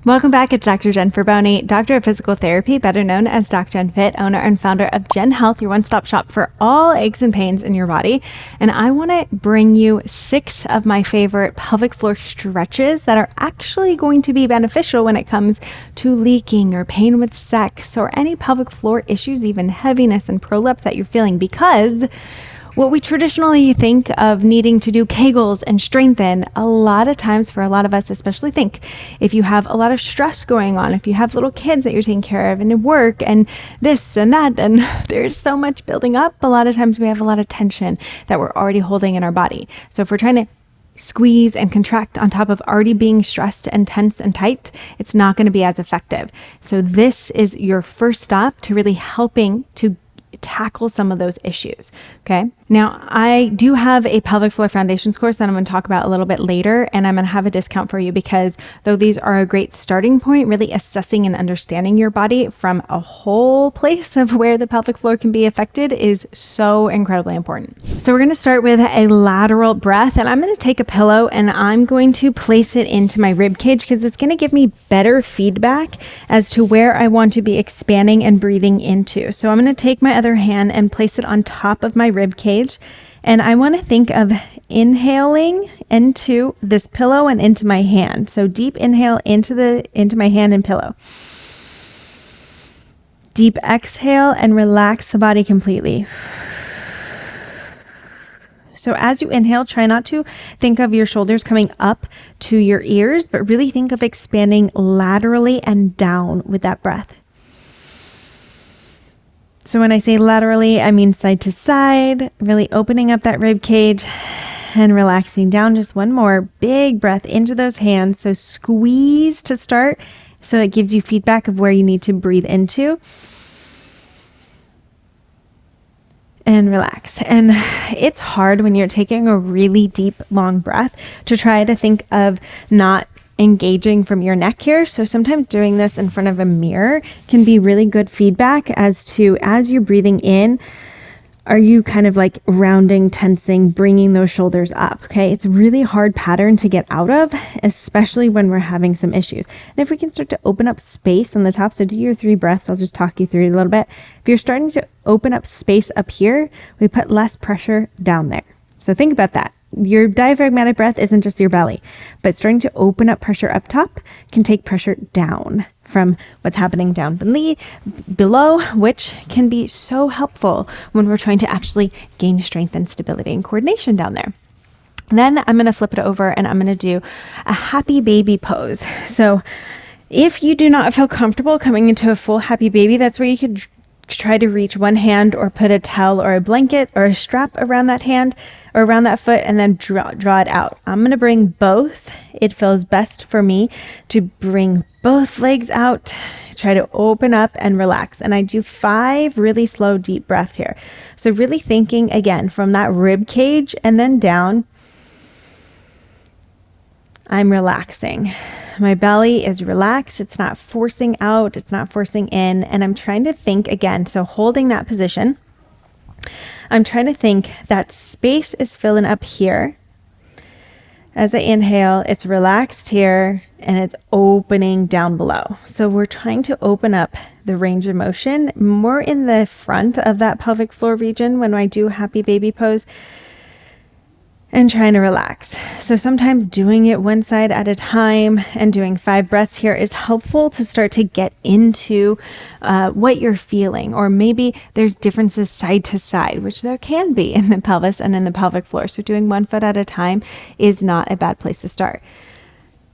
Welcome back. It's Dr. Jennifer Boney, doctor of physical therapy, better known as DocJenFit, owner and founder of Gen Health, your one-stop shop for all aches and pains in your body. And I want to bring you 6 of my favorite pelvic floor stretches that are actually going to be beneficial when it comes to leaking or pain with sex or any pelvic floor issues, even heaviness and prolapse that you're feeling, because what we traditionally think of needing to do kegels and strengthen, a lot of times for a lot of us, especially think if you have a lot of stress going on, if you have little kids that you're taking care of and work and this and that, and there's so much building up, a lot of times we have a lot of tension that we're already holding in our body. So if we're trying to squeeze and contract on top of already being stressed and tense and tight, it's not going to be as effective. So this is your first stop to really helping to tackle some of those issues. Okay. Now, I do have a pelvic floor foundations course that I'm going to talk about a little bit later, and I'm going to have a discount for you because though these are a great starting point, really assessing and understanding your body from a whole place of where the pelvic floor can be affected is so incredibly important. So we're going to start with a lateral breath, and I'm going to take a pillow and I'm going to place it into my rib cage because it's going to give me better feedback as to where I want to be expanding and breathing into. So I'm going to take my other hand and place it on top of my rib cage. And I want to think of inhaling into this pillow and into my hand. So deep inhale into my hand and pillow. Deep exhale and relax the body completely. So as you inhale, try not to think of your shoulders coming up to your ears, but really think of expanding laterally and down with that breath. So when I say laterally, I mean side to side, really opening up that rib cage and relaxing down. Just one more big breath into those hands. So squeeze to start. So it gives you feedback of where you need to breathe into. And relax. And it's hard when you're taking a really deep, long breath to try to think of not engaging from your neck here. So sometimes doing this in front of a mirror can be really good feedback as to, as you're breathing in, are you kind of like rounding, tensing, bringing those shoulders up? Okay. It's a really hard pattern to get out of, especially when we're having some issues. And if we can start to open up space on the top, so do your 3 breaths. I'll just talk you through it a little bit. If you're starting to open up space up here, we put less pressure down there. So think about that. Your diaphragmatic breath isn't just your belly, but starting to open up pressure up top can take pressure down from what's happening down below, which can be so helpful when we're trying to actually gain strength and stability and coordination down there. Then I'm going to flip it over and I'm going to do a happy baby pose. So if you do not feel comfortable coming into a full happy baby, that's where you could try to reach one hand or put a towel or a blanket or a strap around that hand or around that foot and then draw it out. I'm going to bring both. It feels best for me to bring both legs out, try to open up and relax. And I do 5 really slow, deep breaths here. So really thinking again from that rib cage and then down, I'm relaxing. My belly is relaxed. It's not forcing out. It's not forcing in. And I'm trying to think again. So holding that position, I'm trying to think that space is filling up here. As I inhale, it's relaxed here and it's opening down below. So we're trying to open up the range of motion more in the front of that pelvic floor region when I do happy baby pose, and trying to relax. So sometimes doing it one side at a time and doing 5 breaths here is helpful to start to get into what you're feeling. Or maybe there's differences side to side, which there can be in the pelvis and in the pelvic floor. So doing 1 foot at a time is not a bad place to start.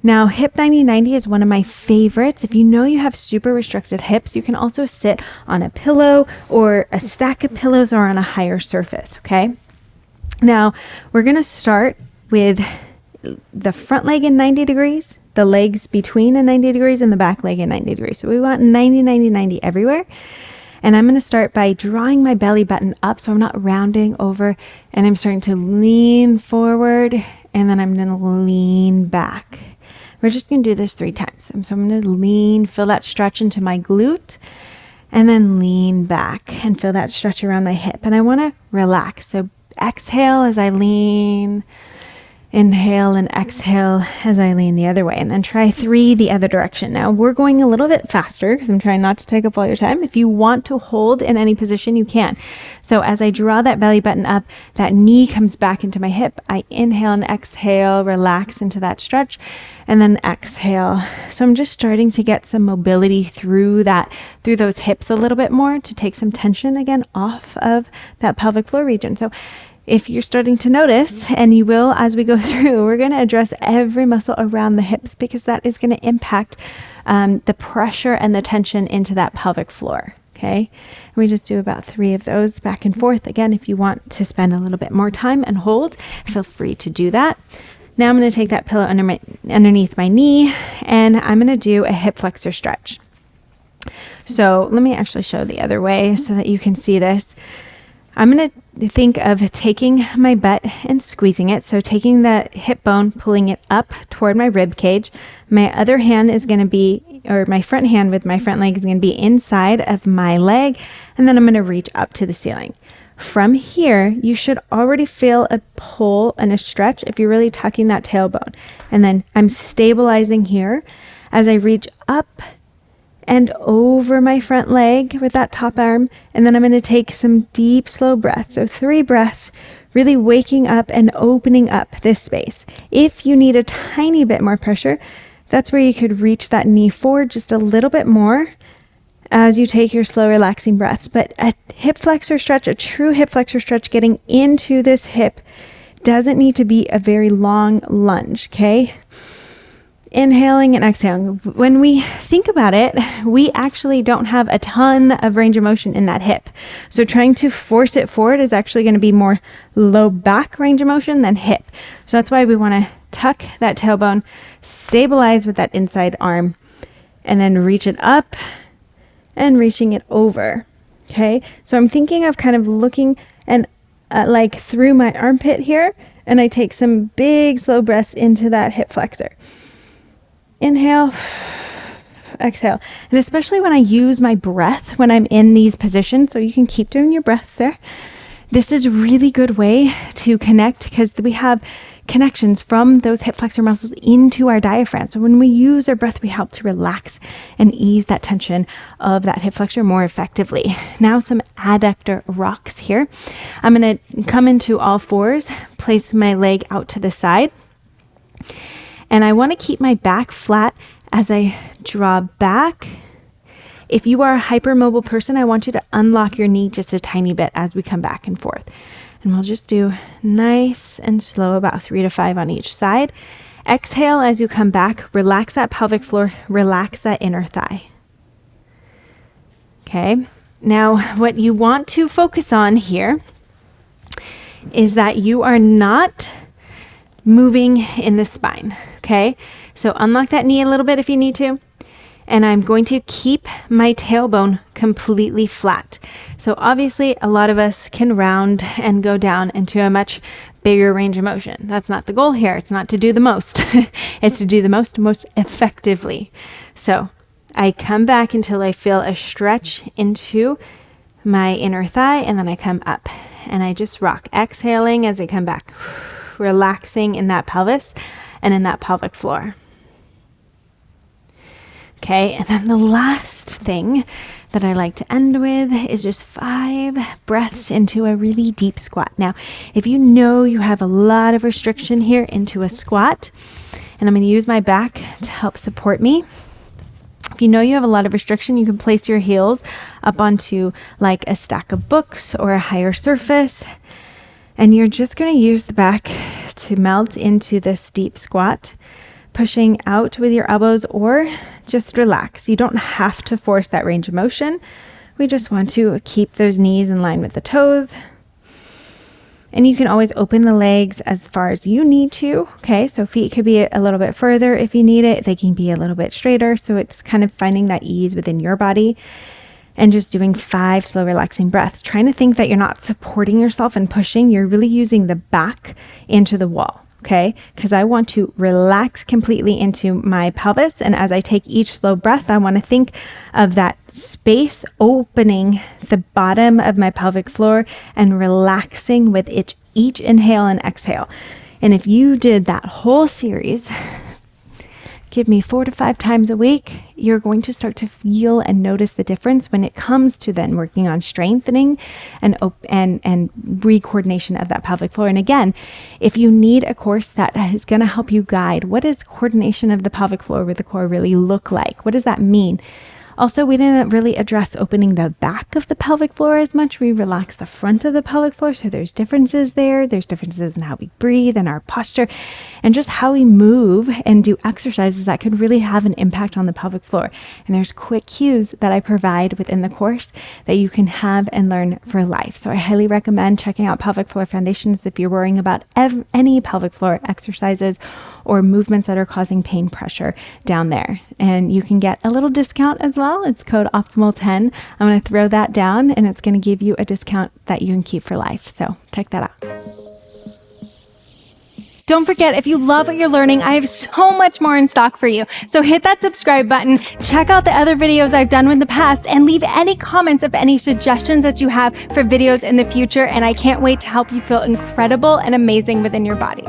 Now, hip 90-90 is one of my favorites. If you know you have super restricted hips, you can also sit on a pillow or a stack of pillows or on a higher surface, okay? Now, we're going to start with the front leg in 90 degrees, the legs between and 90 degrees, and the back leg in 90 degrees. So we want 90-90-90 everywhere. And I'm going to start by drawing my belly button up so I'm not rounding over, and I'm starting to lean forward, and then I'm going to lean back. We're just going to do this 3 times. So I'm going to lean, feel that stretch into my glute, and then lean back and feel that stretch around my hip. And I want to relax. So exhale as I lean Inhale and exhale as I lean the other way, and then try 3 the other direction. Now we're going a little bit faster because I'm trying not to take up all your time. If you want to hold in any position, you can. So as I draw that belly button up, that knee comes back into my hip. I inhale and exhale, relax into that stretch, and then exhale. So I'm just starting to get some mobility through those hips a little bit more to take some tension again off of that pelvic floor region. So if you're starting to notice, and you will as we go through, we're going to address every muscle around the hips because that is going to impact the pressure and the tension into that pelvic floor. Okay. And we just do about 3 of those back and forth. Again, if you want to spend a little bit more time and hold, feel free to do that. Now I'm going to take that pillow underneath my knee, and I'm going to do a hip flexor stretch. So let me actually show the other way so that you can see this. I'm going to think of taking my butt and squeezing it. So taking the hip bone, pulling it up toward my rib cage. My other hand is going to be, or my front hand with my front leg is going to be inside of my leg. And then I'm going to reach up to the ceiling. From here, you should already feel a pull and a stretch if you're really tucking that tailbone. And then I'm stabilizing here as I reach up and over my front leg with that top arm. And then I'm going to take some deep, slow breaths. So 3 breaths, really waking up and opening up this space. If you need a tiny bit more pressure, that's where you could reach that knee forward just a little bit more as you take your slow, relaxing breaths. But a hip flexor stretch, a true hip flexor stretch, getting into this hip doesn't need to be a very long lunge, okay? Inhaling and exhaling. When we think about it, we actually don't have a ton of range of motion in that hip. So trying to force it forward is actually going to be more low back range of motion than hip. So that's why we want to tuck that tailbone, stabilize with that inside arm, and then reach it up and reaching it over. Okay. So I'm thinking of kind of looking and like through my armpit here, and I take some big slow breaths into that hip flexor. Inhale, exhale. And especially when I use my breath when I'm in these positions, so you can keep doing your breaths there. This is a really good way to connect because we have connections from those hip flexor muscles into our diaphragm. So when we use our breath, we help to relax and ease that tension of that hip flexor more effectively. Now some adductor rocks here. I'm going to come into all fours, place my leg out to the side. And I want to keep my back flat as I draw back. If you are a hypermobile person, I want you to unlock your knee just a tiny bit as we come back and forth. And we'll just do nice and slow, about 3 to 5 on each side. Exhale as you come back. Relax that pelvic floor. Relax that inner thigh. Okay. Now, what you want to focus on here is that you are not moving in the spine. Okay. So unlock that knee a little bit if you need to. And I'm going to keep my tailbone completely flat. So obviously a lot of us can round and go down into a much bigger range of motion. That's not the goal here. It's not to do the most. It's to do the most effectively. So I come back until I feel a stretch into my inner thigh, and then I come up and I just rock, exhaling as I come back, relaxing in that pelvis and in that pelvic floor. Okay, and then the last thing that I like to end with is just 5 breaths into a really deep squat. Now, if you know you have a lot of restriction here into a squat, and I'm going to use my back to help support me. If you know you have a lot of restriction, you can place your heels up onto like a stack of books or a higher surface, and you're just going to use the back to melt into this deep squat, pushing out with your elbows, or just relax. You don't have to force that range of motion. We just want to keep those knees in line with the toes. And you can always open the legs as far as you need to. Okay, so feet could be a little bit further if you need it. They can be a little bit straighter. So it's kind of finding that ease within your body and just doing 5 slow, relaxing breaths. Trying to think that you're not supporting yourself and pushing. You're really using the back into the wall. Okay, because I want to relax completely into my pelvis. And as I take each slow breath, I want to think of that space opening the bottom of my pelvic floor and relaxing with each inhale and exhale. And if you did that whole series, give me 4 to 5 times a week, you're going to start to feel and notice the difference when it comes to then working on strengthening and re-coordination of that pelvic floor. And again, if you need a course that is going to help you guide, what does coordination of the pelvic floor with the core really look like? What does that mean? Also, we didn't really address opening the back of the pelvic floor as much. We relaxed the front of the pelvic floor. So there's differences there. There's differences in how we breathe and our posture and just how we move and do exercises that could really have an impact on the pelvic floor. And there's quick cues that I provide within the course that you can have and learn for life. So I highly recommend checking out Pelvic Floor Foundations if you're worrying about any pelvic floor exercises or movements that are causing pain pressure down there. And you can get a little discount as well. It's code OPTIMAL10. I'm going to throw that down and it's going to give you a discount that you can keep for life. So check that out. Don't forget, if you love what you're learning, I have so much more in stock for you. So hit that subscribe button, check out the other videos I've done in the past, and leave any comments of any suggestions that you have for videos in the future. And I can't wait to help you feel incredible and amazing within your body.